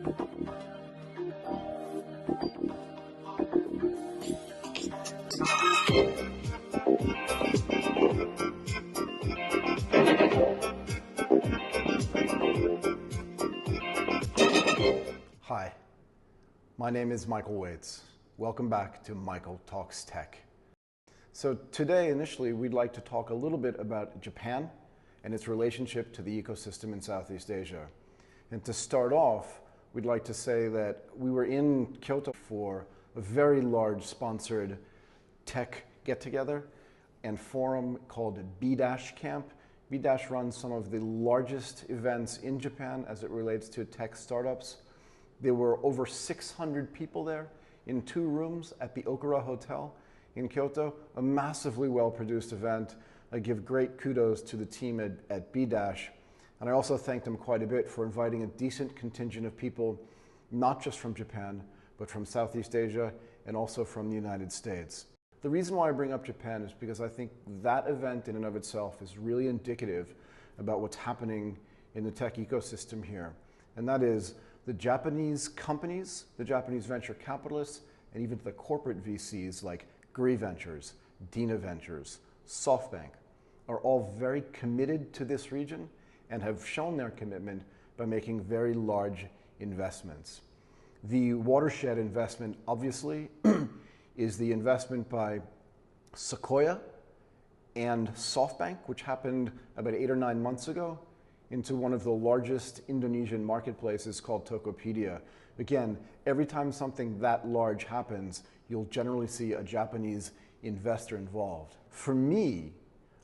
Hi, my name is Michael Waitze. Welcome back to Michael Talks Tech. So today, initially, we'd like to talk a little bit about Japan and its relationship to the ecosystem in Southeast Asia. And to start off, we'd like to say that we were in Kyoto for a very large sponsored tech get-together and forum called B-Camp. B- runs some of the largest events in Japan as it relates to tech startups. There were over 600 people there in 2 rooms at the Okura Hotel in Kyoto, a massively well-produced event. I give great kudos to the team at B-, and I also thank them quite a bit for inviting a decent contingent of people, not just from Japan, but from Southeast Asia and also from the United States. The reason why I bring up Japan is because I think that event in and of itself is really indicative about what's happening in the tech ecosystem here. And that is the Japanese companies, the Japanese venture capitalists, and even the corporate VCs like Gree Ventures, Dina Ventures, SoftBank, are all very committed to this region and have shown their commitment by making very large investments. The watershed investment, obviously, is the investment by Sequoia and SoftBank, which happened about 8 or 9 months ago, into one of the largest Indonesian marketplaces called Tokopedia. Again, every time something that large happens, you'll generally see a Japanese investor involved. For me,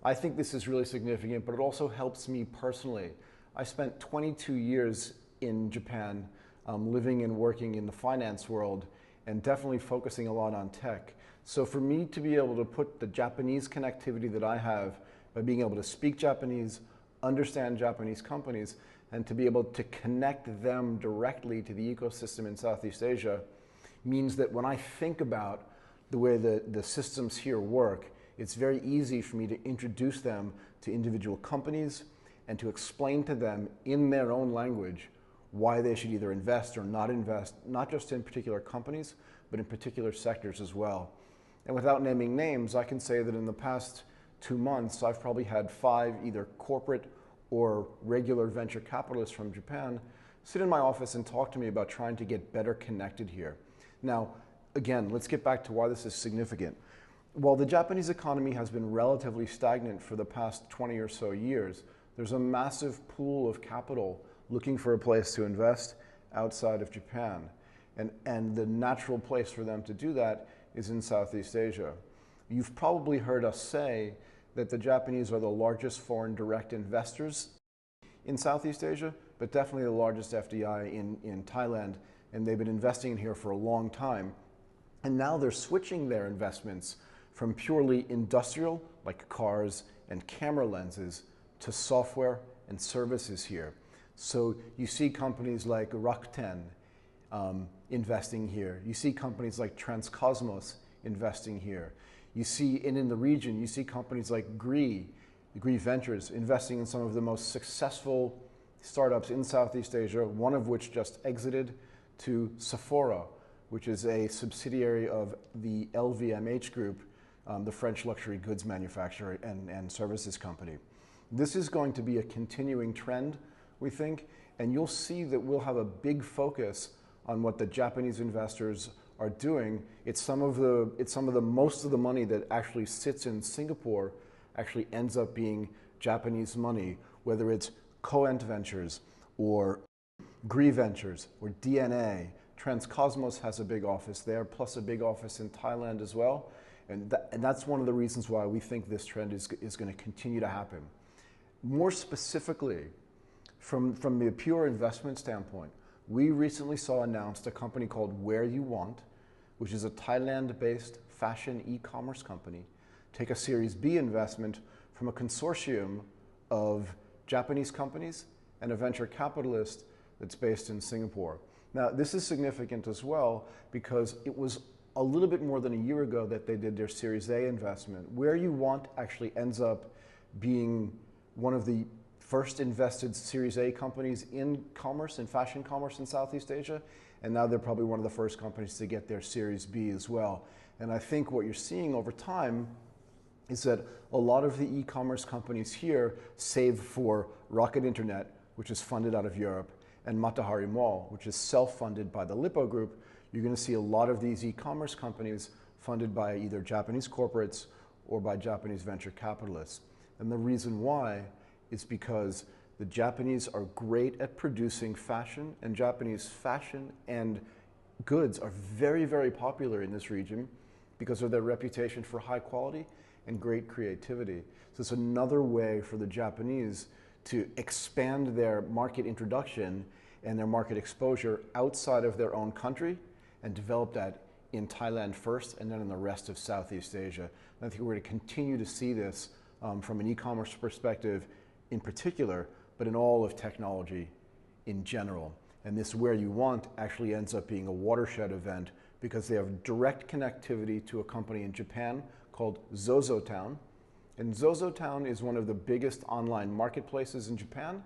I think this is really significant, but it also helps me personally. I spent 22 years in Japan, living and working in the finance world, and definitely focusing a lot on tech. So for me to be able to put the Japanese connectivity that I have by being able to speak Japanese, understand Japanese companies, and to be able to connect them directly to the ecosystem in Southeast Asia means that when I think about the way the systems here work, it's very easy for me to introduce them to individual companies and to explain to them in their own language why they should either invest or not invest, not just in particular companies, but in particular sectors as well. And without naming names, I can say that in the past 2 months, I've probably had 5 either corporate or regular venture capitalists from Japan sit in my office and talk to me about trying to get better connected here. Now, again, let's get back to why this is significant. While the Japanese economy has been relatively stagnant for the past 20 or so years, there's a massive pool of capital looking for a place to invest outside of Japan. And the natural place for them to do that is in Southeast Asia. You've probably heard us say that the Japanese are the largest foreign direct investors in Southeast Asia, but definitely the largest FDI in Thailand, and they've been investing in here for a long time. And now they're switching their investments from purely industrial, like cars and camera lenses, to software and services here. So you see companies like Rakuten investing here. You see companies like Transcosmos investing here. You see, and in the region, you see companies like Gree Ventures investing in some of the most successful startups in Southeast Asia, one of which just exited to Sephora, which is a subsidiary of the LVMH group, the French luxury goods manufacturer and services company. This is going to be a continuing trend, we think, and you'll see that we'll have a big focus on what the Japanese investors are doing. It's some of the most of the money that actually sits in Singapore actually ends up being Japanese money, whether it's Coent Ventures or Gree Ventures or DNA. Transcosmos has a big office there, plus a big office in Thailand as well. And that's one of the reasons why we think this trend is going to continue to happen. More specifically, from the pure investment standpoint, we recently saw announced a company called Where You Want, which is a Thailand-based fashion e-commerce company, take a Series B investment from a consortium of Japanese companies and a venture capitalist that's based in Singapore. Now, this is significant as well because it was a little bit more than a year ago that they did their Series A investment. Where You Want actually ends up being one of the first invested Series A companies in commerce, in fashion commerce in Southeast Asia, and now they're probably one of the first companies to get their Series B as well. And I think what you're seeing over time is that a lot of the e-commerce companies here, save for Rocket Internet, which is funded out of Europe, and Matahari Mall, which is self-funded by the Lippo Group, you're going to see a lot of these e-commerce companies funded by either Japanese corporates or by Japanese venture capitalists. And the reason why is because the Japanese are great at producing fashion, and Japanese fashion and goods are very, very popular in this region because of their reputation for high quality and great creativity. So it's another way for the Japanese to expand their market introduction and their market exposure outside of their own country and develop that in Thailand first and then in the rest of Southeast Asia. And I think we're going to continue to see this from an e-commerce perspective in particular, but in all of technology in general. And this Where You Want actually ends up being a watershed event because they have direct connectivity to a company in Japan called ZozoTown. And ZozoTown is one of the biggest online marketplaces in Japan.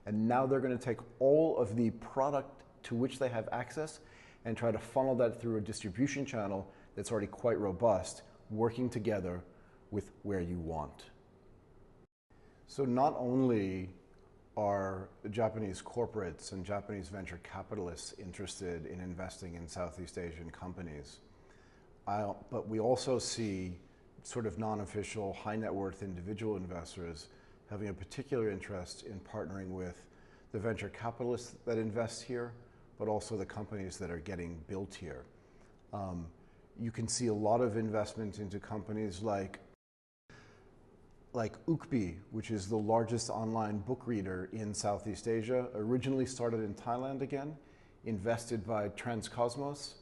And now they're going to take all of the product to which they have access and try to funnel that through a distribution channel that's already quite robust, working together with Where You Want. So not only are Japanese corporates and Japanese venture capitalists interested in investing in Southeast Asian companies, but we also see sort of non-official high net worth individual investors having a particular interest in partnering with the venture capitalists that invest here, but also the companies that are getting built here. You can see a lot of investment into companies like Ukbi, which is the largest online book reader in Southeast Asia, originally started in Thailand again, invested by Transcosmos,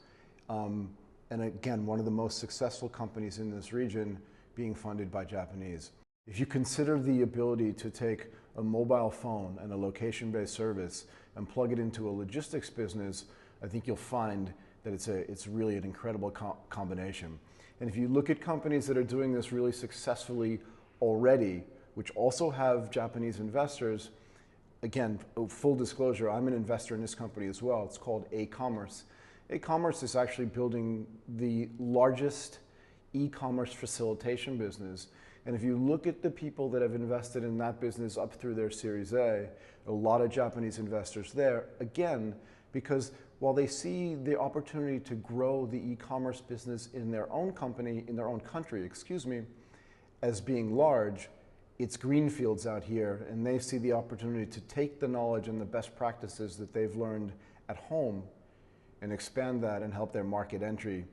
and again, one of the most successful companies in this region being funded by Japanese. If you consider the ability to take a mobile phone and a location-based service and plug it into a logistics business, I think you'll find that it's really an incredible combination. And if you look at companies that are doing this really successfully already, which also have Japanese investors, again, full disclosure, I'm an investor in this company as well. It's called A-Commerce. A-Commerce is actually building the largest e-commerce facilitation business. And if you look at the people that have invested in that business up through their Series A lot of Japanese investors there, again, because while they see the opportunity to grow the e-commerce business in their own company, in their own country, as being large, it's greenfields out here, and they see the opportunity to take the knowledge and the best practices that they've learned at home and expand that and help their market entry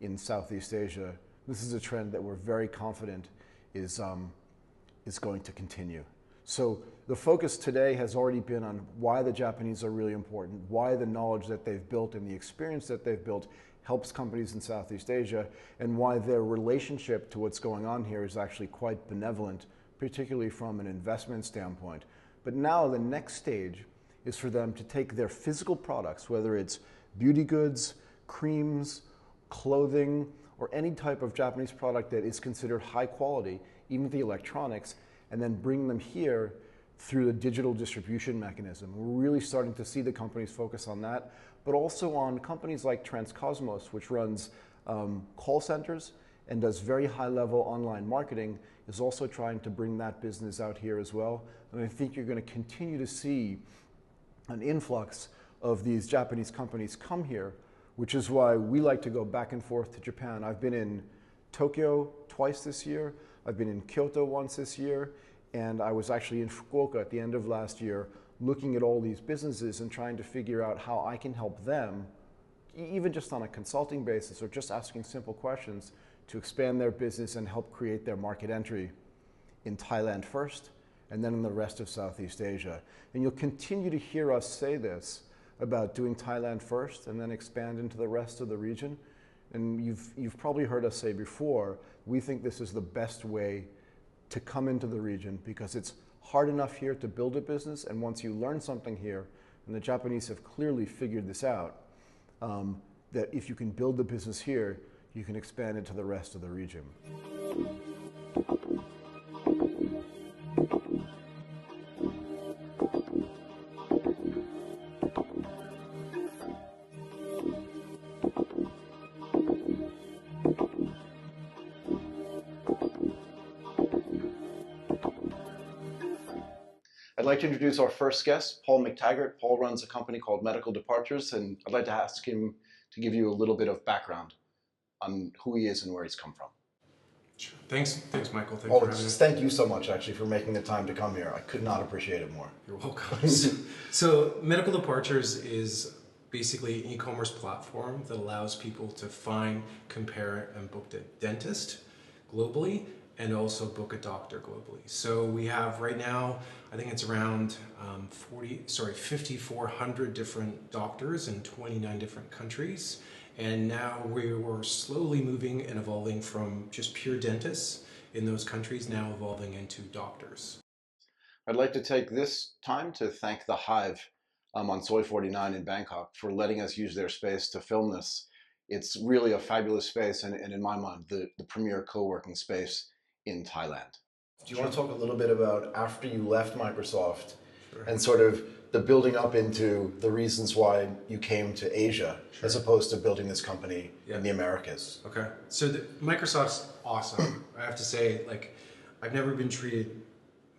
in Southeast Asia. This is a trend that we're very confident is going to continue. So the focus today has already been on why the Japanese are really important, why the knowledge that they've built and the experience that they've built helps companies in Southeast Asia, and why their relationship to what's going on here is actually quite benevolent, particularly from an investment standpoint. But now the next stage is for them to take their physical products, whether it's beauty goods, creams, clothing, or any type of Japanese product that is considered high quality, even the electronics, and then bring them here through the digital distribution mechanism. We're really starting to see the companies focus on that, but also on companies like Transcosmos, which runs call centers and does very high-level online marketing, is also trying to bring that business out here as well. And I think you're going to continue to see an influx of these Japanese companies come here, which is why we like to go back and forth to Japan. I've been in Tokyo twice this year. I've been in Kyoto once this year, and I was actually in Fukuoka at the end of last year looking at all these businesses and trying to figure out how I can help them, even just on a consulting basis or just asking simple questions, to expand their business and help create their market entry in Thailand first and then in the rest of Southeast Asia. And you'll continue to hear us say this about doing Thailand first and then expand into the rest of the region. And you've probably heard us say before, we think this is the best way to come into the region because it's hard enough here to build a business, and once you learn something here, and the Japanese have clearly figured this out, that if you can build the business here, you can expand into the rest of the region. I'd like to introduce our first guest, Paul McTaggart. Paul runs a company called Medical Departures, and I'd like to ask him to give you a little bit of background on who he is and where he's come from. Sure. Thanks, Michael. Thanks for having me. Thank you so much, actually, for making the time to come here. I could not appreciate it more. You're welcome. So Medical Departures is basically an e-commerce platform that allows people to find, compare, and book a dentist globally, and also book a doctor globally. So we have right now, I think it's around 5,400 different doctors in 29 different countries. And now we're slowly moving and evolving from just pure dentists in those countries, now evolving into doctors. I'd like to take this time to thank the Hive on Soy 49 in Bangkok for letting us use their space to film this. It's really a fabulous space, and in my mind, the premier co-working space in Thailand. Do you want to talk a little bit about after you left Microsoft and sort of the building up into the reasons why you came to Asia as opposed to building this company in the Americas? Okay, so Microsoft's awesome. I have to say, like, I've never been treated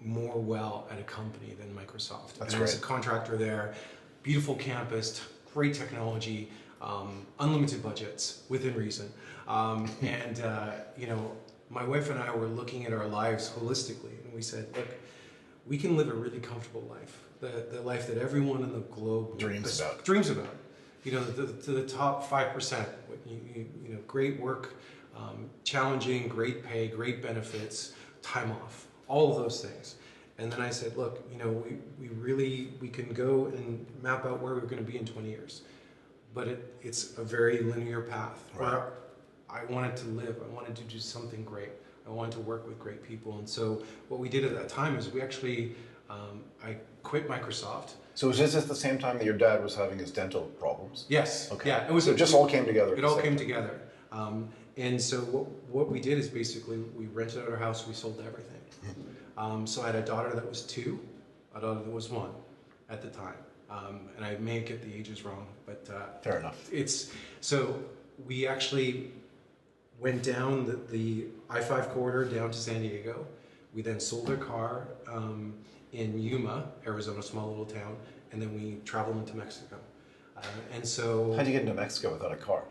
more well at a company than Microsoft. That's and great. I was a contractor there, beautiful campus, great technology, unlimited budgets within reason, and you know, my wife and I were looking at our lives holistically, and we said, look, we can live a really comfortable life, the life that everyone in the globe dreams about. You know, to the top 5%. You know, great work, challenging, great pay, great benefits, time off, all of those things. And then I said, look, you know, we can go and map out where we're going to be in 20 years, but it's a very linear path. Right. Where I wanted to live. I wanted to do something great. I wanted to work with great people. And so what we did at that time is we actually, I quit Microsoft. So was this at the same time that your dad was having his dental problems? Yes. Okay. Yeah. It was. So it just all came together. It all came together. And so what we did is basically we rented out our house. We sold everything. So I had a daughter that was 2, a daughter that was 1 at the time. And I may get the ages wrong, but fair enough. So we actually went down the I-5 corridor down to San Diego. We then sold our car in Yuma, Arizona, small little town, and then we traveled into Mexico. And so, how do you get into Mexico without a car?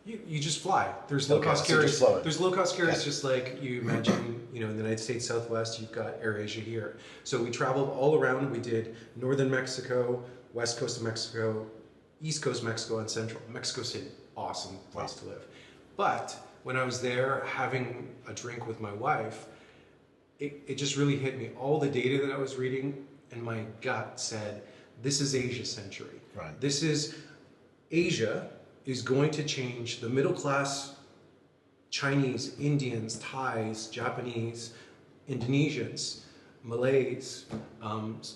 You just fly. There's low-cost carriers. There's low-cost carriers, just like you imagine. You know, in the United States Southwest, you've got AirAsia here. So we traveled all around. We did northern Mexico, west coast of Mexico, east coast of Mexico, and central Mexico City. Awesome place to live. But when I was there having a drink with my wife, it just really hit me. All the data that I was reading, and my gut said, this is Asia century. Right. This is Asia is going to change. The middle class Chinese, Indians, Thais, Japanese, Indonesians, Malays,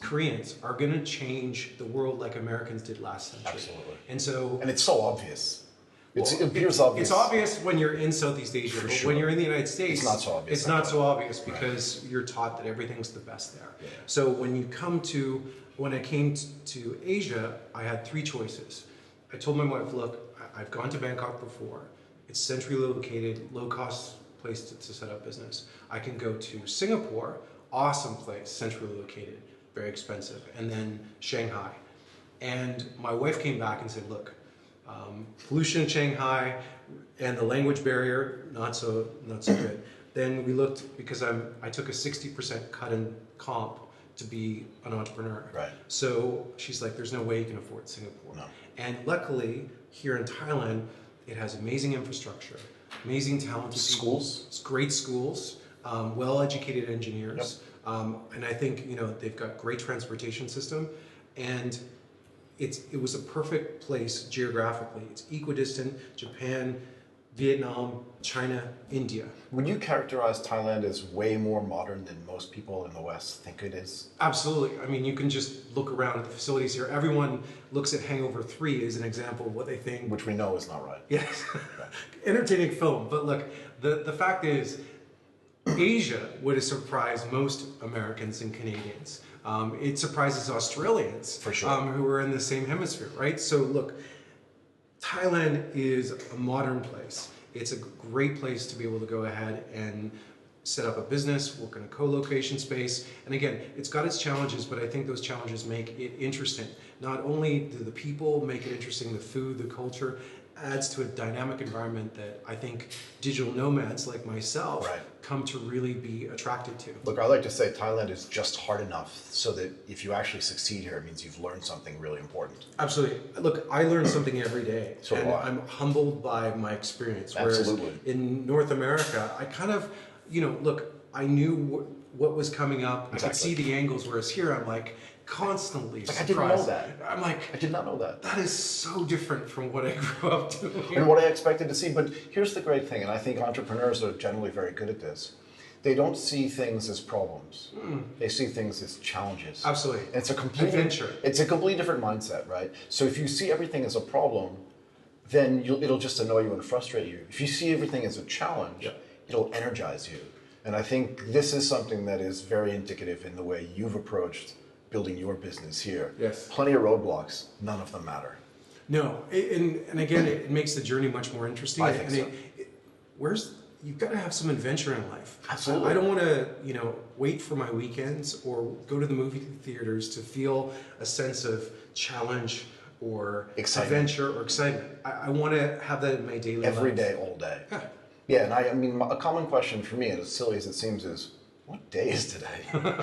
Koreans are going to change the world like Americans did last century. Absolutely. And it's so obvious. It appears obvious. It's obvious when you're in Southeast Asia, but when you're in the United States, it's not so obvious. It's not so obvious because you're taught that everything's the best there. Yeah. So when I came to Asia, I had 3 choices. I told my wife, look, I've gone to Bangkok before. It's centrally located, low-cost place to set up business. I can go to Singapore, awesome place, centrally located, very expensive, and then Shanghai. And my wife came back and said, look, pollution in Shanghai and the language barrier, not so good. Then we looked, because I took a 60% cut in comp to be an entrepreneur. Right. So she's like, there's no way you can afford Singapore. No. And luckily, here in Thailand, it has amazing infrastructure, amazing talented schools. people, it's great schools, well-educated engineers, and I think they've got great transportation system, and it was a perfect place geographically. It's equidistant: Japan, Vietnam, China, India. Would you characterize Thailand as way more modern than most people in the West think it is? Absolutely. I mean, you can just look around at the facilities here. Everyone looks at Hangover 3 as an example of what they think. Which we know is not right. Yes. Entertaining film. But look, the fact is, Asia would have surprised most Americans and Canadians. It surprises Australians, for sure, who are in the same hemisphere, right? So look, Thailand is a modern place. It's a great place to be able to go ahead and set up a business, work in a co-location space. And again, it's got its challenges, but I think those challenges make it interesting. Not only do the people make it interesting, the food, the culture adds to a dynamic environment that I think digital nomads like myself come to really be attracted to. Look, I like to say Thailand is just hard enough so that if you actually succeed here, it means you've learned something really important. Absolutely. Look, I learn something every day. So and do I. I'm humbled by my experience. Absolutely. Whereas in North America, I kind of, look, I knew what was coming up. Exactly. I could see the angles, whereas here I'm like constantly surprised. I didn't know that. I'm like, I did not know that. That is so different from what I grew up doing. And what I expected to see. But here's the great thing, and I think entrepreneurs are generally very good at this. They don't see things as problems. They see things as challenges. Absolutely. And it's a complete adventure. It's a completely different mindset, right? So if you see everything as a problem, then it'll just annoy you and frustrate you. If you see everything as a challenge, it'll energize you. And I think this is something that is very indicative in the way you've approached building your business here. Yes. Plenty of roadblocks, none of them matter. No, and again, it makes the journey much more interesting. I think so. You've got to have some adventure in life. Absolutely. I don't want to, wait for my weekends or go to the movie theaters to feel a sense of challenge or adventure or excitement. I want to have that in my daily life. Every day, all day. Yeah, and I mean, a common question for me, and as silly as it seems, is, what day is today?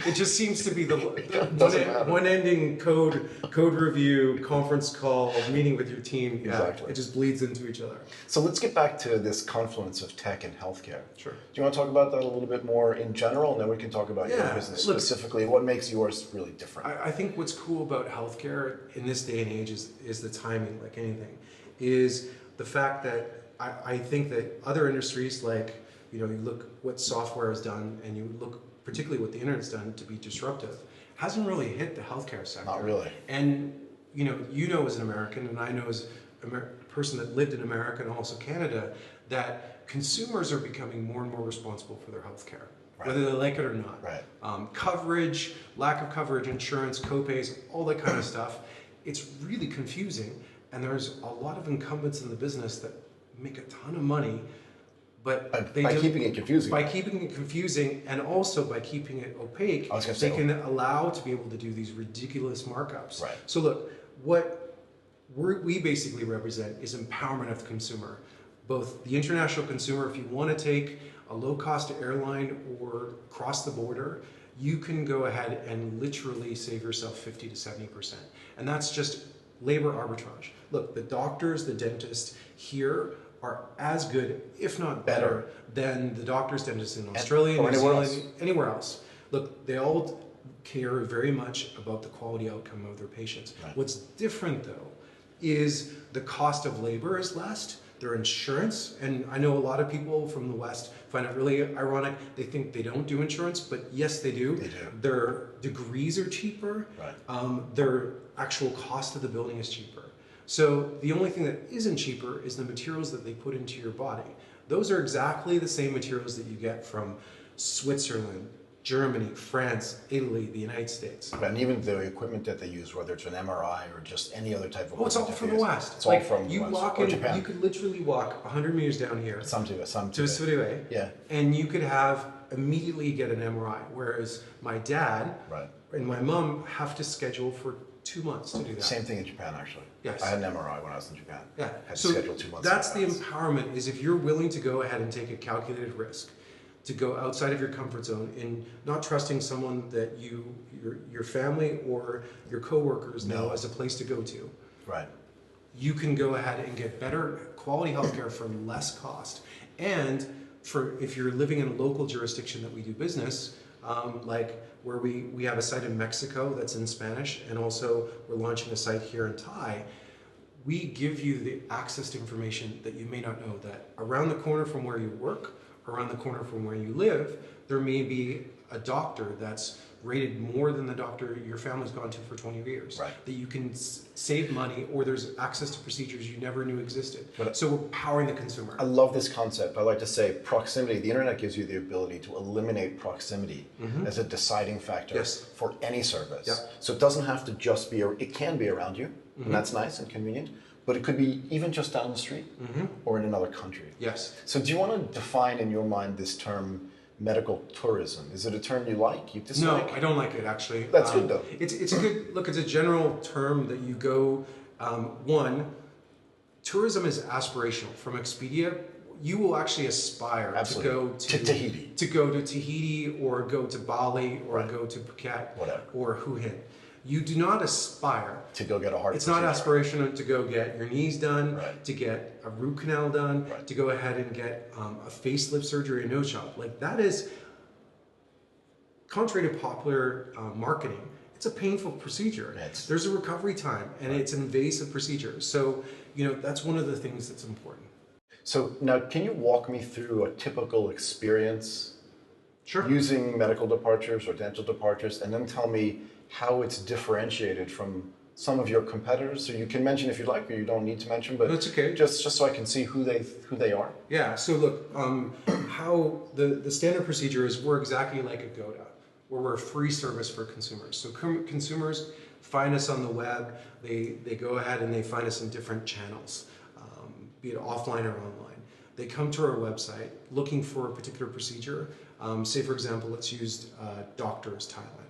It just seems to be the one ending code review, conference call, meeting with your team. Yeah, exactly. It just bleeds into each other. So let's get back to this confluence of tech and healthcare. Sure. Do you want to talk about that a little bit more in general, and then we can talk about your business specifically? What makes yours really different? I think what's cool about healthcare in this day and age is the timing, like anything, is the fact that I think that other industries, like, you look what software has done, and you look particularly what the internet's done to be disruptive, hasn't really hit the healthcare sector. Not really. And as an American, and I know as a person that lived in America and also Canada, that consumers are becoming more and more responsible for their healthcare, whether they like it or not. Right. Coverage, lack of coverage, insurance, copays, all that kind of stuff. It's really confusing, and there's a lot of incumbents in the business that make a ton of money, but by keeping it confusing. By keeping it confusing, and also by keeping it opaque, they can allow to be able to do these ridiculous markups. Right. So look, what we basically represent is empowerment of the consumer. Both the international consumer, if you want to take a low-cost airline or cross the border, you can go ahead and literally save yourself 50 to 70%. And that's just labor arbitrage. Look, the doctors, the dentists here are as good, if not better, than the doctors, dentists in Australia, New Zealand, anywhere else. Look, they all care very much about the quality outcome of their patients. Right. What's different, though, is the cost of labor is less, their insurance, and I know a lot of people from the West find it really ironic. They think they don't do insurance, but yes, they do. They do. Their degrees are cheaper. Right. Their actual cost of the building is cheaper. So the only thing that isn't cheaper is the materials that they put into your body. Those are exactly the same materials that you get from Switzerland, Germany, France, Italy, the United States. And even the equipment that they use, whether it's an MRI or just any other type of it's all from the West. It's all from the West. Walk in, you could literally walk 100 meters down here to Svidue, and you could immediately get an MRI, whereas my dad and my mom have to schedule for 2 months to do that. Same thing in Japan, actually. Yes. I had an MRI when I was in Japan. Yeah. Had to schedule 2 months. That's the empowerment, is if you're willing to go ahead and take a calculated risk, to go outside of your comfort zone and not trusting someone that your family or your coworkers know as a place to go to. Right. You can go ahead and get better quality healthcare for less cost. And if you're living in a local jurisdiction that we do business, like where we have a site in Mexico that's in Spanish, and also we're launching a site here in Thai, we give you the access to information that you may not know, that around the corner from where you work, around the corner from where you live, there may be a doctor that's rated more than the doctor your family's gone to for 20 years. Right. That you can save money, or there's access to procedures you never knew existed. So we're powering the consumer. I love this concept. I like to say proximity. The internet gives you the ability to eliminate proximity as a deciding factor for any service. Yep. So it doesn't have to just be, it can be around you, and that's nice and convenient, but it could be even just down the street or in another country. Yes. So do you want to define in your mind this term medical tourism? Is it a term you like, you dislike? No, I don't like it actually. That's good though. It's a good, look, it's a general term that you go, one, tourism is aspirational. From Expedia, you will actually aspire to go to Tahiti. To go to Tahiti or go to Bali or go to Phuket Whatever. or Hue Hin. You do not aspire To go get a heart It's procedure. not aspirational to go get your knees done, Right. to get a root canal done, Right. to go ahead and get a facelift surgery or nose job. Like that is, contrary to popular marketing, it's a painful procedure. There's a recovery time and it's an invasive procedure. So, that's one of the things that's important. So now, can you walk me through a typical experience Sure. using medical departures or dental departures, and then tell me how it's differentiated from some of your competitors? So you can mention if you like, or you don't need to mention, but That's okay. Just so I can see who they are. Yeah, so look, how the standard procedure is we're exactly like a GODA, where we're a free service for consumers. So consumers find us on the web, they go ahead and they find us in different channels, be it offline or online. They come to our website looking for a particular procedure. Say for example, let's use Doctors Thailand.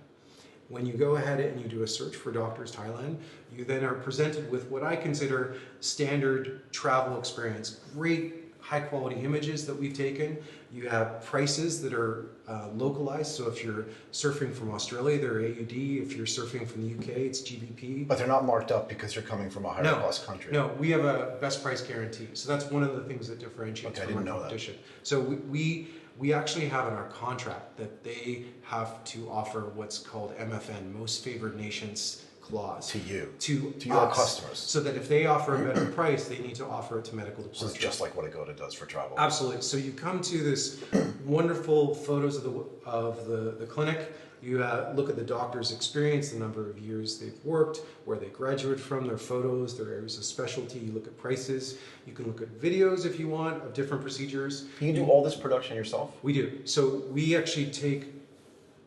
When you go ahead and you do a search for Doctors Thailand, you then are presented with what I consider standard travel experience. Great high quality images that we've taken. You have prices that are localized. So if you're surfing from Australia, they're AUD. If you're surfing from the UK, it's GBP. But they're not marked up because you're coming from a higher cost country. No, we have a best price guarantee. So that's one of the things that differentiates from our competition. So we actually have in our contract that they have to offer what's called MFN, Most Favored Nations clause. To you. To your us, customers. So that if they offer a better price, they need to offer it to medical departments. So it's just like what a GODA does for travel. Absolutely. So you come to this wonderful photos of the clinic. You look at the doctor's experience, the number of years they've worked, where they graduated from, their photos, their areas of specialty. You look at prices. You can look at videos if you want of different procedures. You do all this production yourself? We do. So we actually take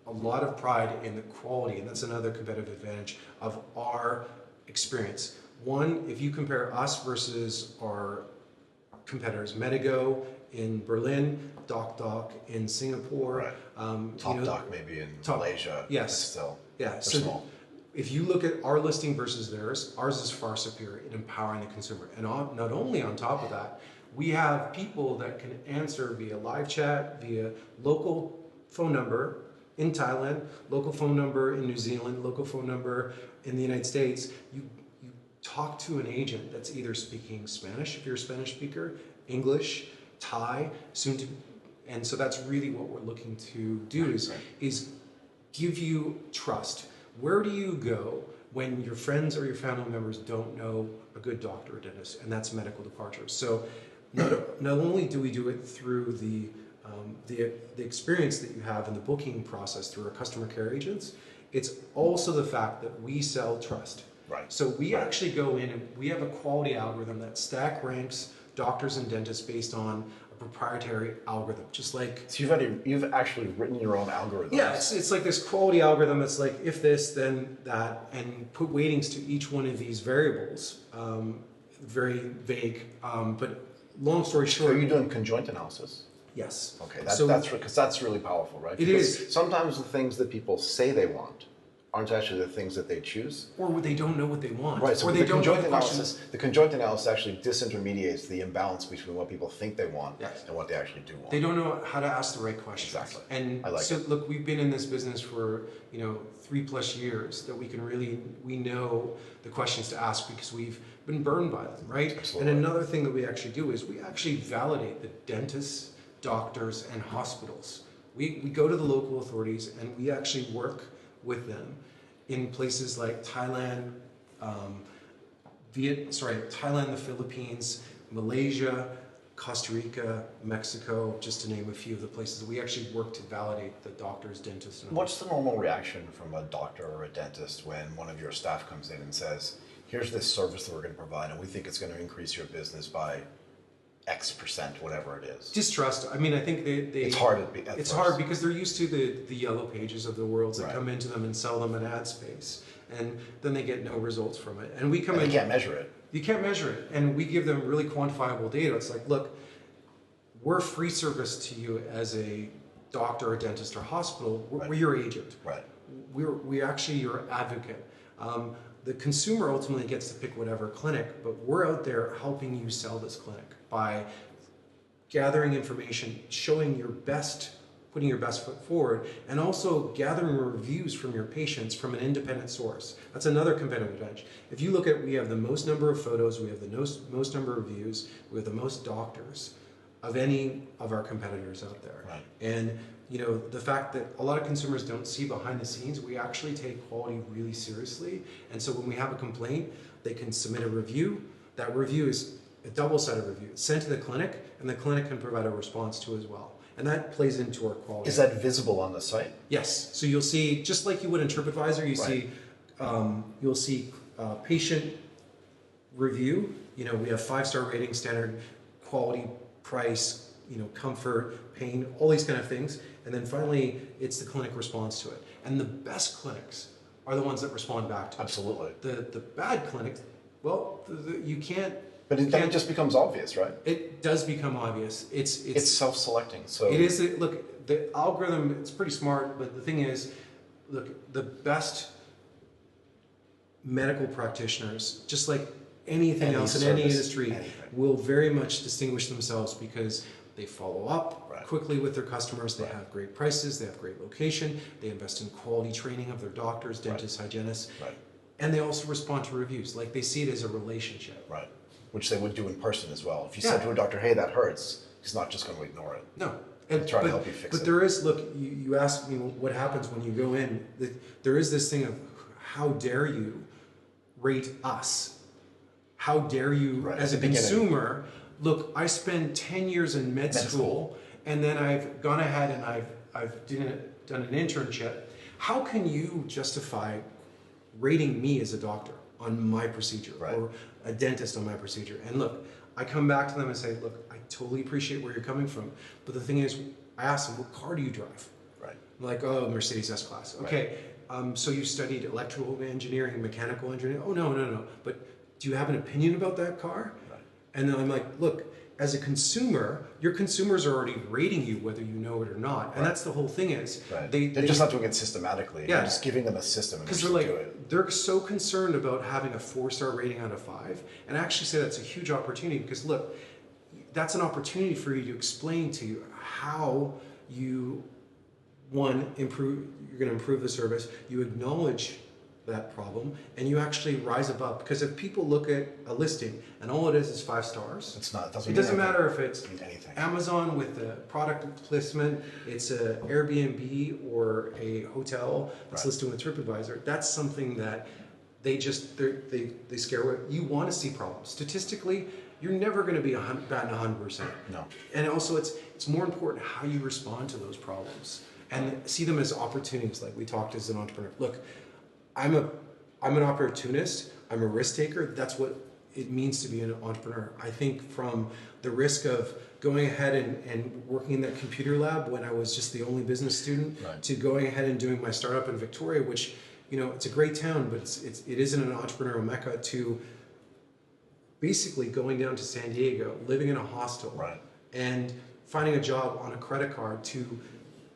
a lot of pride in the quality, and that's another competitive advantage of our experience. One, if you compare us versus our competitors, Medigo in Berlin, DocDoc in Singapore, TopDoc maybe in Malaysia. Yes. Still. Yeah. So small. If you look at our listing versus theirs, ours is far superior in empowering the consumer. And not only on top of that, we have people that can answer via live chat, via local phone number in Thailand, local phone number in New Zealand, local phone number in the United States. You talk to an agent that's either speaking Spanish, if you're a Spanish speaker, English, Thai, and so that's really what we're looking to do is give you trust. Where do you go when your friends or your family members don't know a good doctor or dentist? And that's medical departures. So not only do we do it through the experience that you have in the booking process through our customer care agents, it's also the fact that we sell trust. Right. So we actually go in and we have a quality algorithm that stack ranks doctors and dentists based on a proprietary algorithm, just like... So you've actually written your own algorithm. Yeah, it's like this quality algorithm. It's like if this, then that, and put weightings to each one of these variables. Very vague, but long story short... So are you doing conjoint analysis? Yes. Okay, that's really powerful, right? Because sometimes the things that people say they want aren't actually the things that they choose. Or they don't know what they want. Right, so or they don't know the conjoint analysis actually disintermediates the imbalance between what people think they want and what they actually do want. They don't know how to ask the right questions. Exactly. And I like so it. Look, we've been in this business for 3+ years that we know the questions to ask because we've been burned by them, right? Absolutely. And another thing that we actually do is we actually validate the dentists, doctors, and hospitals. We go to the local authorities and we actually work with them in places like Thailand, Thailand, the Philippines, Malaysia, Costa Rica, Mexico, just to name a few of the places. We actually work to validate the doctors, dentists, and What's the normal reaction from a doctor or a dentist when one of your staff comes in and says, here's this service that we're going to provide and we think it's going to increase your business by X%, whatever it is? Distrust. I mean, I think it's hard hard because they're used to the yellow pages of the world that come into them and sell them an ad space. and then they get no results from it. And we come in. You can't measure it. You can't measure it, and we give them really quantifiable data. It's like, look, we're free service to you as a doctor, a dentist, or hospital. We're your agent. Right. We're actually your advocate. The consumer ultimately gets to pick whatever clinic, but we're out there helping you sell this clinic by gathering information, showing your best, putting your best foot forward, and also gathering reviews from your patients from an independent source. That's another competitive advantage. If you look at, we have the most number of photos, we have the most number of views, we have the most doctors of any of our competitors out there. Right. And you know, the fact that a lot of consumers don't see behind the scenes, we actually take quality really seriously. And so when we have a complaint, they can submit a review. That review is a double-sided review. It's sent to the clinic, and the clinic can provide a response to as well. And that plays into our quality. Is that visible on the site? Yes. So you'll see, just like you would in TripAdvisor, you'll see patient review. You know, we have 5-star rating, standard, quality, price, you know, comfort, pain, all these kind of things. And then finally, it's the clinic response to it. And the best clinics are the ones that respond back to it. Absolutely. The bad clinics, well, you can't. But then it just becomes obvious, right? It does become obvious. It's self-selecting. So it is. Look, the algorithm, it's pretty smart, but the thing is, look, the best medical practitioners, just like anything else in any industry, will very much distinguish themselves because they follow up quickly with their customers. They have great prices. They have great location. They invest in quality training of their doctors, dentists, hygienists, and they also respond to reviews. Like they see it as a relationship. Right. Which they would do in person as well. If you said to a doctor, "Hey, that hurts," he's not just going to ignore it. No. And try to help you fix it. But there is, look, you asked me what happens when you go in. There is this thing of, how dare you rate us? How dare you, as a consumer, look, I spent 10 years in med school, and then I've gone ahead and I've done an internship. How can you justify rating me as a doctor on my procedure or a dentist on my procedure? And look, I come back to them and say, look, I totally appreciate where you're coming from, but the thing is, I ask them, what car do you drive? Right. Like, oh, Mercedes S-Class. Okay, so you studied electrical engineering, mechanical engineering? Oh, no. But do you have an opinion about that car? Right. And then I'm like, look, as a consumer, your consumers are already rating you whether you know it or not. And that's the whole thing is. Right. They're just not doing it systematically. Yeah. They're just giving them a system. Because they're like, they're so concerned about having a 4-star rating out of 5. And I actually say that's a huge opportunity because look, that's an opportunity for you to explain to you how you, you're going to improve the service, you acknowledge that problem, and you actually rise above. Because if people look at a listing and all it is 5 stars, it doesn't matter if it's Amazon with a product placement, it's a Airbnb or a hotel that's listed with TripAdvisor. That's something that they scare away. You want to see problems. Statistically, you're never going to be batting 100%. No. And also, it's more important how you respond to those problems and see them as opportunities, like we talked as an entrepreneur. Look, I'm an opportunist. I'm a risk taker. That's what it means to be an entrepreneur. I think from the risk of going ahead and working in that computer lab when I was just the only business student to going ahead and doing my startup in Victoria, which, you know, it's a great town, but it isn't an entrepreneurial mecca, to basically going down to San Diego, living in a hostel, and finding a job on a credit card, to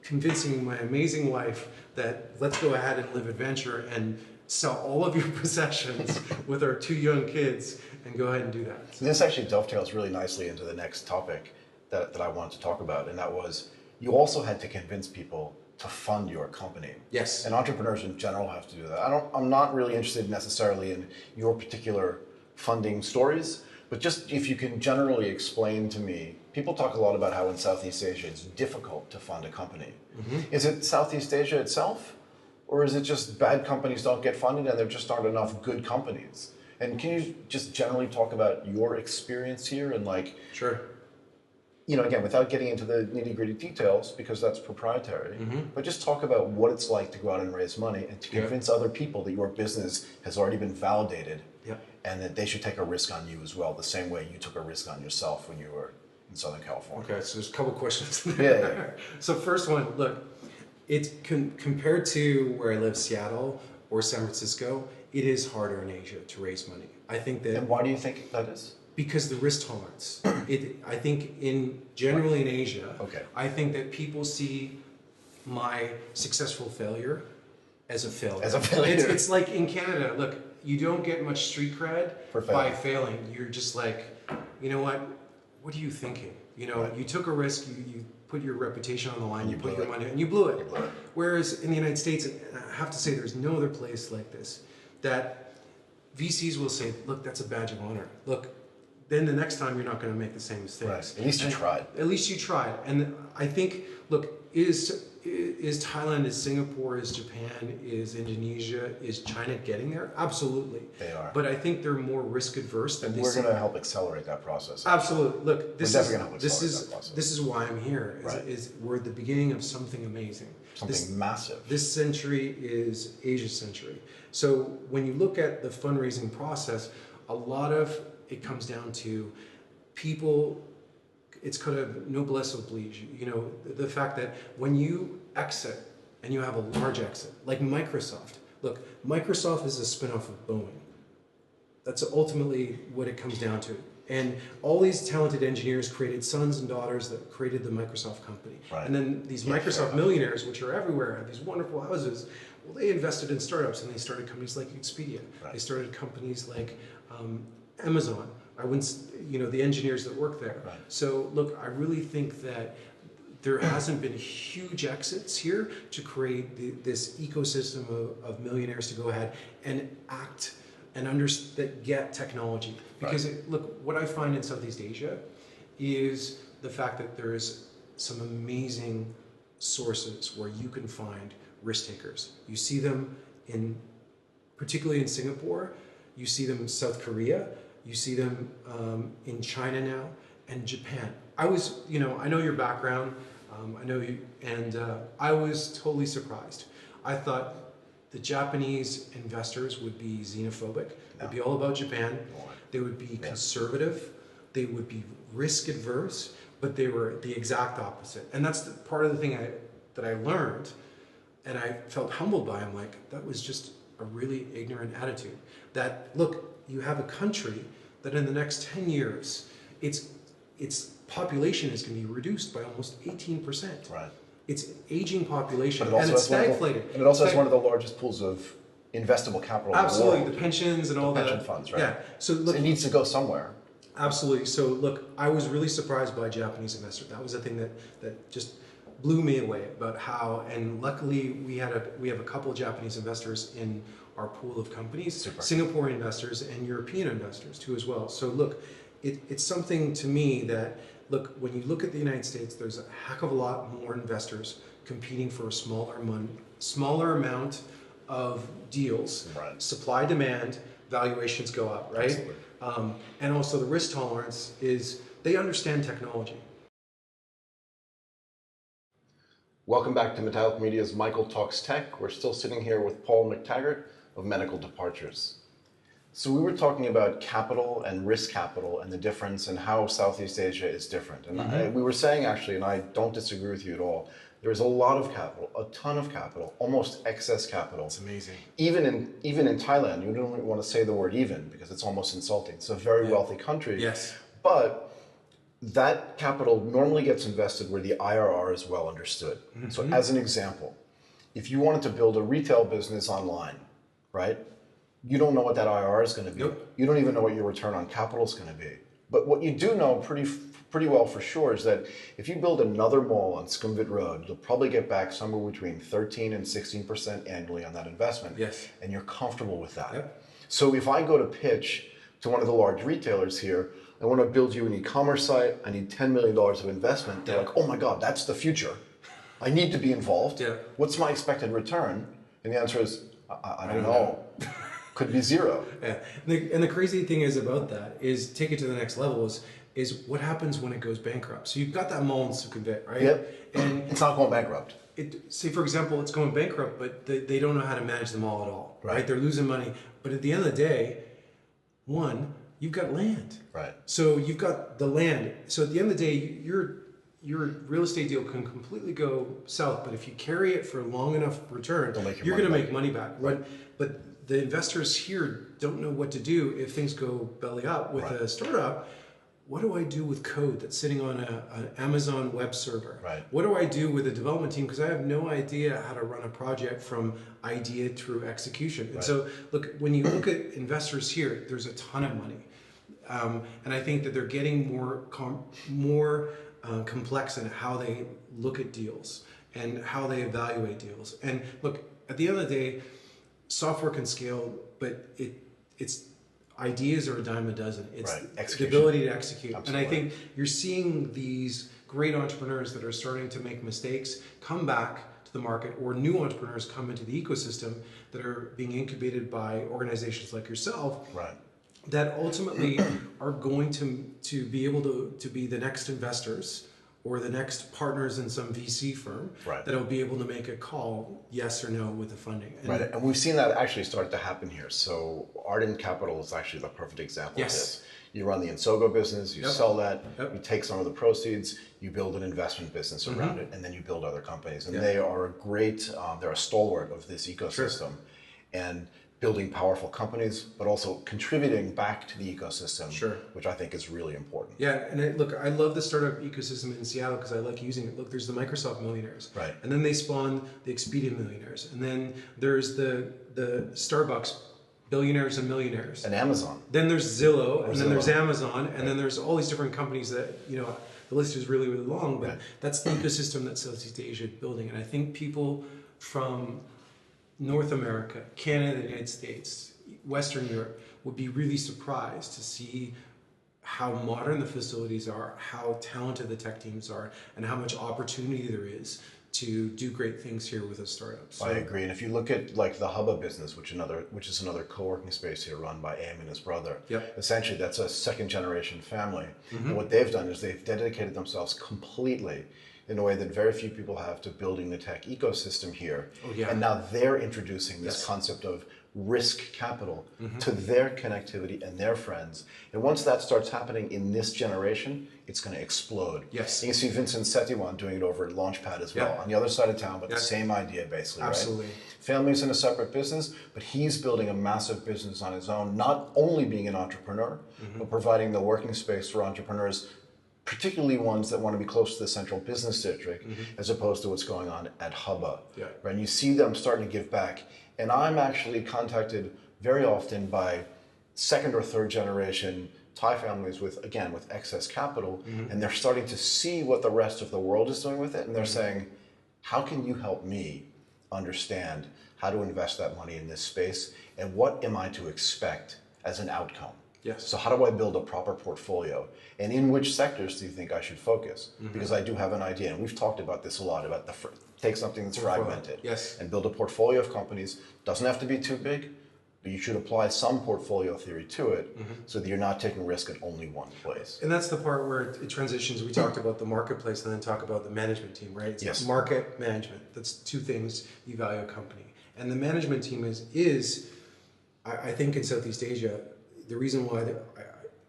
convincing my amazing wife that let's go ahead and live adventure and sell all of your possessions with our 2 young kids and go ahead and do that. So this actually dovetails really nicely into the next topic that I wanted to talk about, and that was, you also had to convince people to fund your company. Yes. And entrepreneurs in general have to do that. I'm not really interested necessarily in your particular funding stories, but just if you can generally explain to me, people talk a lot about how in Southeast Asia it's difficult to fund a company. Is it Southeast Asia itself? Or is it just bad companies don't get funded and there just aren't enough good companies? And can you just generally talk about your experience here and like, sure, you know, again, without getting into the nitty-gritty details because that's proprietary, but just talk about what it's like to go out and raise money and to convince other people that your business has already been validated and that they should take a risk on you as well, the same way you took a risk on yourself when you were in Southern California. Okay, so there's a couple questions there. So first one, look, it's compared to where I live, Seattle, or San Francisco, it is harder in Asia to raise money. I think that... And why do you think that is? Because the risk tolerance. I think generally in Asia, I think that people see my successful failure as a failure. As a failure. It's like in Canada, look, you don't get much street cred by failing. You're just like, you know what are you thinking? You know, you took a risk, you put your reputation on the line, you put your money, and you blew it. Whereas in the United States, and I have to say there's no other place like this, that VCs will say, look, that's a badge of honor. Look, then the next time you're not going to make the same mistakes. Right. At least you tried. At least you tried. And I think, look, is Thailand, is Singapore, is Japan, is Indonesia, is China getting there? Absolutely. They are. But I think they're more risk adverse than we're going to help accelerate that process. Absolutely. Look, this is why I'm here. We're at the beginning of something amazing. Something massive. This century is Asia century. So when you look at the fundraising process, a lot of it comes down to people. It's kind of noblesse oblige. You know, the fact that when you exit and you have a large exit, like Microsoft. Look, Microsoft is a spinoff of Boeing. That's ultimately what it comes down to. And all these talented engineers created sons and daughters that created the Microsoft company. Right. And then these Microsoft millionaires, which are everywhere, have these wonderful houses. Well, they invested in startups and they started companies like Expedia. Right. They started companies like Amazon. I wouldn't, you know, the engineers that work there. Right. So look, I really think that there hasn't been huge exits here to create this ecosystem of millionaires to go ahead and act and that get technology. Because look, what I find in Southeast Asia is the fact that there's some amazing sources where you can find risk takers. You see them particularly in Singapore, you see them in South Korea, you see them in China now, and Japan. I know your background, I know you, and I was totally surprised. I thought the Japanese investors would be xenophobic. They'd be all about Japan. They would be conservative. They would be risk adverse, but they were the exact opposite. And that's part of the thing that I learned, and I felt humbled by. I'm like, that was just a really ignorant attitude. That, look, you have a country that in the next 10 years, its population is going to be reduced by almost 18%. Right. It's an aging population, and it's stagflated. And it also has one of the largest pools of investable capital Absolutely, in the world. The pensions and all the pension funds, right? Yeah. So look, it needs to go somewhere. Absolutely. So look, I was really surprised by Japanese investors. That was the thing that just blew me away about how. And luckily, we have a couple of Japanese investors in our pool of companies, Singaporean investors and European investors too as well. So look, it's something to me that. Look, when you look at the United States, there's a heck of a lot more investors competing for a smaller amount of deals. Right. Supply, demand, valuations go up, right? Absolutely. And also the risk tolerance is they understand technology. Welcome back to Metaliq Media's Michael Talks Tech. We're still sitting here with Paul McTaggart of Medical Departures. So we were talking about capital and risk capital and the difference and how Southeast Asia is different. And we were saying actually, and I don't disagree with you at all, there's a lot of capital, a ton of capital, almost excess capital. It's amazing. Even in Thailand, you don't want to say the word even because it's almost insulting. It's a very wealthy country. Yes. But that capital normally gets invested where the IRR is well understood. So as an example, if you wanted to build a retail business online, right? You don't know what that IRR is going to be. Nope. You don't even know what your return on capital is going to be. But what you do know pretty well for sure is that if you build another mall on Sukhumvit Road, you'll probably get back somewhere between 13 and 16% annually on that investment. Yes. And you're comfortable with that. Yep. So if I go to pitch to one of the large retailers here, I want to build you an e-commerce site, I need $10 million of investment. They're like, oh my God, that's the future. I need to be involved. Yeah. What's my expected return? And the answer is, I don't know. Could be zero. Yeah. And the crazy thing is about that is take it to the next level is what happens when it goes bankrupt. So you've got that mall in Sukhumvit, right? Yep. And it's not going bankrupt. Say for example, it's going bankrupt, but they don't know how to manage the mall at all, right? They're losing money. But at the end of the day, you've got land. Right. So you've got the land. So at the end of the day, your real estate deal can completely go south, but if you carry it for long enough return, you're going to make money back. But the investors here don't know what to do if things go belly up with a startup. What do I do with code that's sitting on an Amazon web server? Right. What do I do with a development team? Because I have no idea how to run a project from idea through execution. And so, look, when you look at investors here, there's a ton of money. And I think that they're getting more complex in how they look at deals and how they evaluate deals. And look, at the end of the day, software can scale, but it's ideas are a dime a dozen. It's the ability to execute. Absolutely. And I think you're seeing these great entrepreneurs that are starting to make mistakes come back to the market, or new entrepreneurs come into the ecosystem that are being incubated by organizations like yourself. Right. That ultimately are going to be able to be the next investors or the next partners in some VC firm that'll be able to make a call, yes or no, with the funding. And we've seen that actually start to happen here. So Ardent Capital is actually the perfect example of this. You run the Insogo business, you sell that, you take some of the proceeds, you build an investment business around it, and then you build other companies. And they are a great, they're a stalwart of this ecosystem. And building powerful companies, but also contributing back to the ecosystem, which I think is really important. Yeah, and look, I love the startup ecosystem in Seattle because I like using it. Look, there's the Microsoft millionaires, and then they spawn the Expedia millionaires, and then there's the Starbucks billionaires and millionaires, and Amazon. Then there's Zillow, and then there's Amazon, and then there's all these different companies that, you know, the list is really, really long, but that's the ecosystem that Southeast Asia is building. And I think people from North America, Canada, the United States, Western Europe would be really surprised to see how modern the facilities are, how talented the tech teams are, and how much opportunity there is to do great things here with a startup. So, I agree. And if you look at like the Hubba business, which is another co-working space here run by Aim and his brother, essentially that's a second generation family. And what they've done is they've dedicated themselves completely in a way that very few people have to building the tech ecosystem here. And now they're introducing this concept of risk capital to their connectivity and their friends. And once that starts happening in this generation, it's going to explode. You can see Vincent Setiwan doing it over at Launchpad as well, on the other side of town, but the same idea basically, Absolutely. right? Family's in a separate business, but he's building a massive business on his own, not only being an entrepreneur, but providing the working space for entrepreneurs, particularly ones that want to be close to the central business district, as opposed to what's going on at Hubba. Right? And you see them starting to give back. And I'm actually contacted very often by second or third generation Thai families with excess capital, and they're starting to see what the rest of the world is doing with it, and they're saying, how can you help me understand how to invest that money in this space, and what am I to expect as an outcome? So how do I build a proper portfolio? And in which sectors do you think I should focus? Because I do have an idea, and we've talked about this a lot, about take something that's fragmented and build a portfolio of companies. Doesn't have to be too big, but you should apply some portfolio theory to it so that you're not taking risk at only one place. And that's the part where it transitions. We talked about the marketplace and then talk about the management team, right? It's market management. That's two things you value a company. And the management team is I think in Southeast Asia, the reason why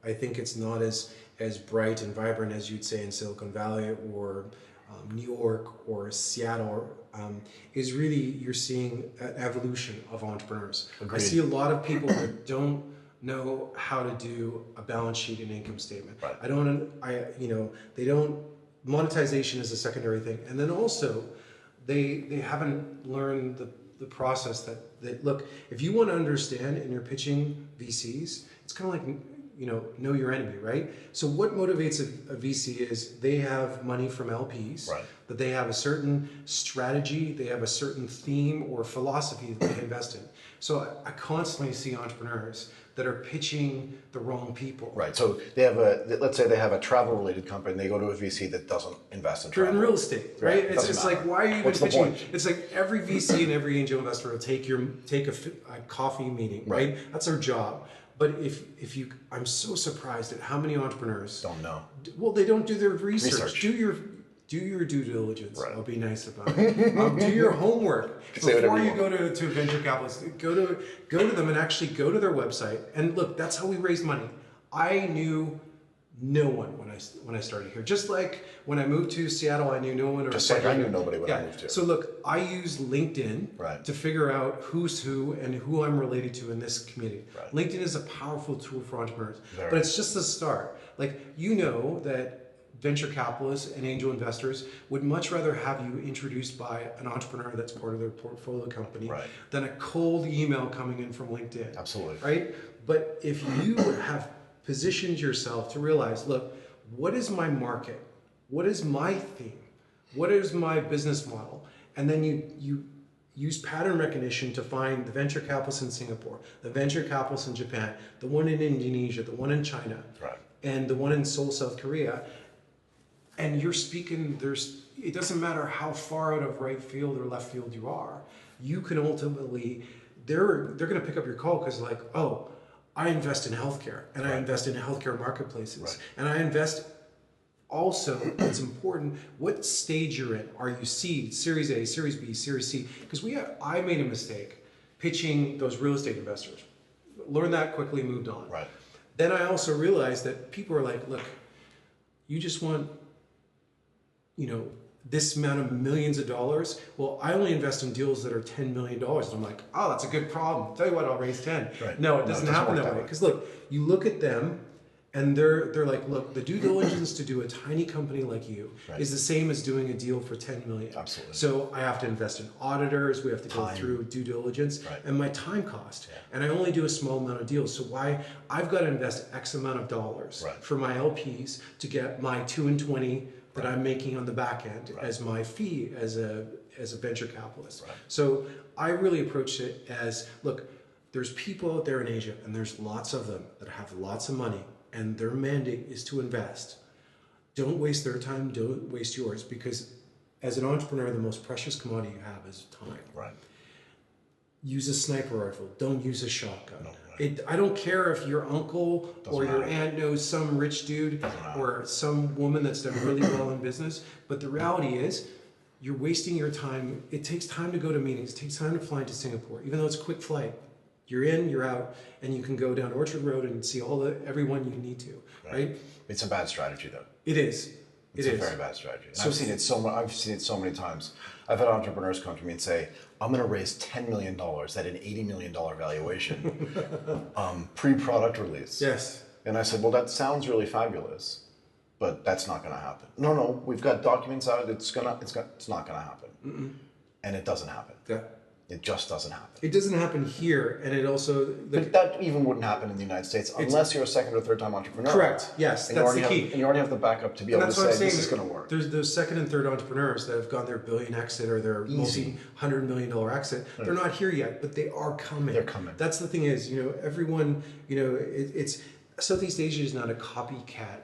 I think it's not as bright and vibrant as you'd say in Silicon Valley or New York or Seattle is really you're seeing an evolution of entrepreneurs. I see a lot of people that don't know how to do a balance sheet and income statement. They don't. Monetization is a secondary thing, and then also they haven't learned the process that look, if you want to understand and you're pitching VCs, it's kind of like, know your enemy, right? So what motivates a VC is they have money from LPs, but they have a certain strategy, they have a certain theme or philosophy that they invest in. So I constantly see entrepreneurs that are pitching the wrong people. Right. So they have let's say they have a travel related company and they go to a VC that doesn't invest in travel. They're in real estate, right? It's like, why are you even pitching? It's like every VC and every angel investor will take a coffee meeting, right? That's their job. But if you, I'm so surprised at how many entrepreneurs don't know. Well, they don't do their research. Do your due diligence. I'll be nice about it. Do your homework before you go to venture capitalists. Go to them and actually go to their website. And look, that's how we raise money. I knew No one when I started here. Just like when I moved to Seattle, I knew no one. Just like I knew nobody when I moved here. So look, I use LinkedIn to figure out who's who and who I'm related to in this community. Right. LinkedIn is a powerful tool for entrepreneurs, but it's just the start. Like, you know that venture capitalists and angel investors would much rather have you introduced by an entrepreneur that's part of their portfolio company than a cold email coming in from LinkedIn. Absolutely. Right? But if you have positioned yourself to realize, look, what is my market? What is my theme? What is my business model? And then you use pattern recognition to find the venture capitalists in Singapore, the venture capitalists in Japan, the one in Indonesia, the one in China, and the one in Seoul, South Korea. And you're speaking, it doesn't matter how far out of right field or left field you are, you can ultimately, they're going to pick up your call because, like, oh, I invest in healthcare, and I invest in healthcare marketplaces, and I invest also, it's important, what stage you're in. Are you seed, Series A, Series B, Series C? Because I made a mistake pitching those real estate investors. Learned that quickly, moved on. Right. Then I also realized that people are like, look, you just want, this amount of millions of dollars. Well, I only invest in deals that are $10 million. And I'm like, oh, that's a good problem. Tell you what, I'll raise 10. Right. No, it doesn't happen that way. Because look, you look at them and they're like, look, the due diligence to do a tiny company like you is the same as doing a deal for 10 million. Absolutely. So I have to invest in auditors. We have to go through due diligence and my time cost. Yeah. And I only do a small amount of deals. So I've got to invest X amount of dollars for my LPs to get my 2 and 20 that I'm making on the back end as my fee as a venture capitalist. Right. So I really approach it as, look, there's people out there in Asia, and there's lots of them that have lots of money, and their mandate is to invest. Don't waste their time, don't waste yours, because as an entrepreneur, the most precious commodity you have is time. Right. Use a sniper rifle, don't use a shotgun. No. I don't care if your uncle or your aunt knows some rich dude or some woman that's done really well in business, but the reality is you're wasting your time. It takes time to go to meetings. It takes time to fly to Singapore, even though it's a quick flight. You're in, you're out, and you can go down Orchard Road and see everyone you need to, right? It's a bad strategy, though. It is. It's a very bad strategy. So, I've seen it so many times. I've had entrepreneurs come to me and say, I'm going to raise $10 million at an $80 million valuation pre-product release. Yes. And I said, well, that sounds really fabulous, but that's not going to happen. No, we've got documents out. It's not going to happen. Mm-mm. And it doesn't happen. Yeah. It just doesn't happen. It doesn't happen here, and it also... But that even wouldn't happen in the United States unless you're a second or third time entrepreneur. Correct, yes, that's the key. And you already have the backup to be able to say, this is going to work. There's those second and third entrepreneurs that have gone their billion exit or their multi-$100 million exit. Right. They're not here yet, but they are coming. They're coming. That's the thing is, everyone, it's... Southeast Asia is not a copycat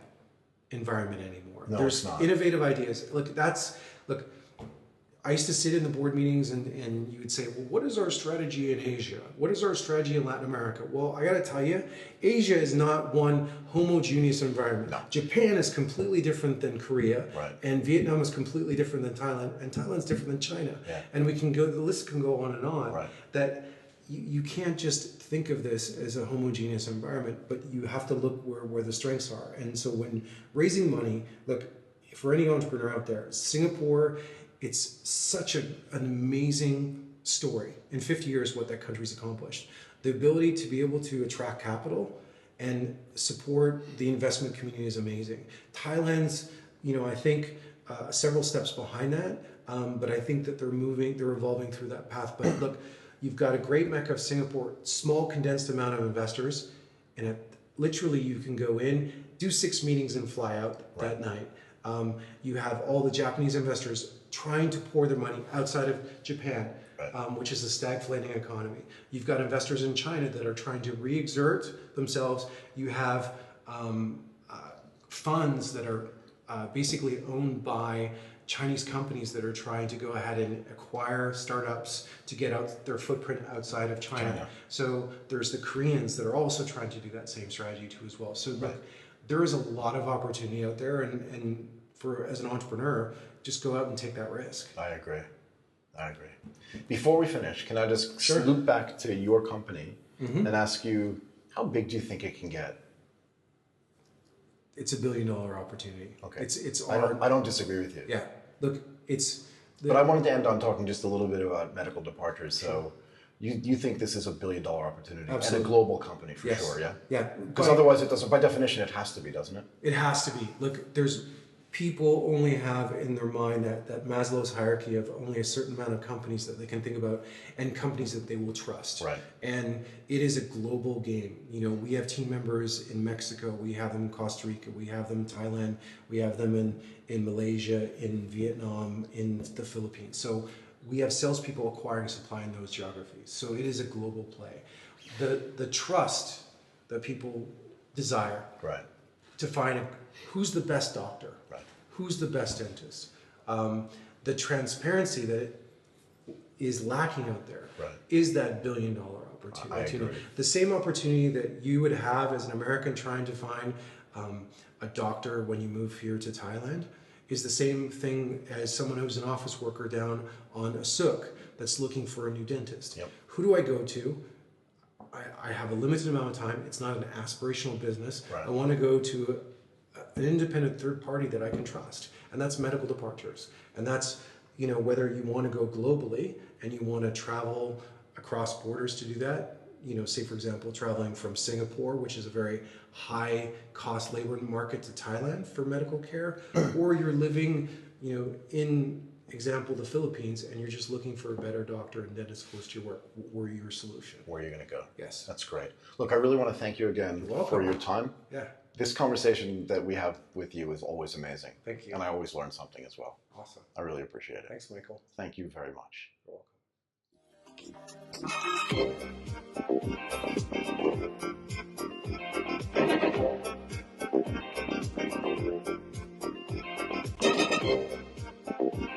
environment anymore. No, There's it's not. Innovative ideas. Look, I used to sit in the board meetings and you would say, well, what is our strategy in Asia? What is our strategy in Latin America? Well, I got to tell you, Asia is not one homogeneous environment. No. Japan is completely different than Korea, and Vietnam is completely different than Thailand, and Thailand's different than China. Yeah. And the list can go on and on. That you can't just think of this as a homogeneous environment, but you have to look where the strengths are. And so when raising money, look, for any entrepreneur out there, Singapore, it's such an amazing story. In 50 years, what that country's accomplished. The ability to be able to attract capital and support the investment community is amazing. Thailand's, I think, several steps behind that, but I think that they're evolving through that path. But look, you've got a great mecca of Singapore, small condensed amount of investors, and literally you can go in, do 6 meetings and fly out that night. You have all the Japanese investors trying to pour their money outside of Japan, which is a stagflating economy. You've got investors in China that are trying to re-exert themselves. You have funds that are basically owned by Chinese companies that are trying to go ahead and acquire startups to get out their footprint outside of China. So there's the Koreans that are also trying to do that same strategy too as well. So look, there is a lot of opportunity out there, and as an entrepreneur, just go out and take that risk. I agree. Before we finish, can I just loop back to your company and ask you, how big do you think it can get? it's $1 billion opportunity. Okay. It's I don't disagree with you. Yeah. Look, but I wanted to end on talking just a little bit about medical departures. So you think this is $1 billion opportunity. Absolutely. And a global company for Yes. sure, yeah? Yeah. Because otherwise it doesn't, by definition, it has to be, doesn't it? It has to be. Look, people only have in their mind that Maslow's hierarchy of only a certain amount of companies that they can think about and companies that they will trust. Right. And it is a global game. You know, we have team members in Mexico, we have them in Costa Rica, we have them in Thailand, we have them in Malaysia, in Vietnam, in the Philippines. So we have salespeople acquiring supply in those geographies. So it is a global play. The trust that people desire Right. to find who's the best doctor, Right. who's the best dentist. The transparency that is lacking out there is that $1 billion opportunity. I agree. The same opportunity that you would have as an American trying to find a doctor when you move here to Thailand is the same thing as someone who's an office worker down on a souk that's looking for a new dentist. Yep. Who do I go to? I have a limited amount of time. It's not an aspirational business. Right. I want to go to an independent third party that I can trust, and that's medical departures. And that's, you know, whether you want to go globally and you want to travel across borders to do that. You know, say for example, traveling from Singapore, which is a very high cost labor market, to Thailand for medical care, or you're living, you know, in example the Philippines, and you're just looking for a better doctor and dentist close to your work. Where your solution? Where you're going to go. Yes. That's great. Look, I really want to thank you again for your time. Yeah. This conversation that we have with you is always amazing. Thank you. And I always learn something as well. Awesome. I really appreciate it. Thanks, Michael. Thank you very much. You're welcome.